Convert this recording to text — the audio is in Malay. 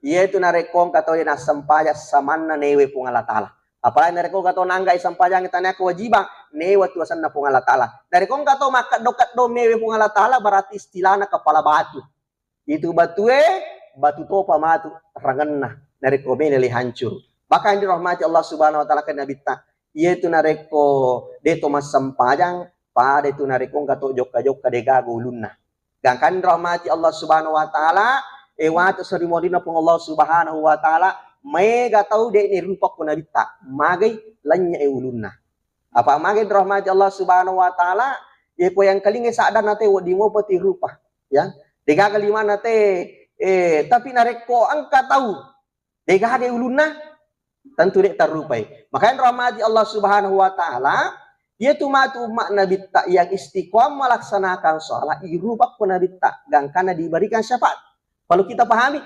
Yaitu narekong katawi na sampaya samanna newe pung Allah Ta'ala. Apalagi narekong kataw nangga isampayang itanya kewajiban newe tuasan na pung Allah Ta'ala. Narekong kataw makadokat do mewe pung Allah Ta'ala berarti istilahna kepala batu. Itu batue batu topa matu ranganna nareko beneli hancur. Maka yang dirahmati Allah Subhanahu wa taala kan nabi ta yaitu nareko deto mas sampayang pada itu nareko kato joka-joka de gago ulunna. Gangkan dirahmati Allah Subhanahu wa taala watu serimodina pun Allah Subhanahu wa taala mega tau de ni rupa ko nabi ta magai lanya ulunna. Apa magai dirahmati Allah Subhanahu wa taala po yang kalinge sadar nate di mo pati rupa ya. Dega kalima nate tapi nareko angka tahu dega de ulunna tentu dek terupai. Makanya rahmati Allah Subhanahu wa taala yaitu matu makna bitta yang istiqomah melaksanakan sholat irubak pun bitta gangkana diberikan syafaat. Kalau kita pahami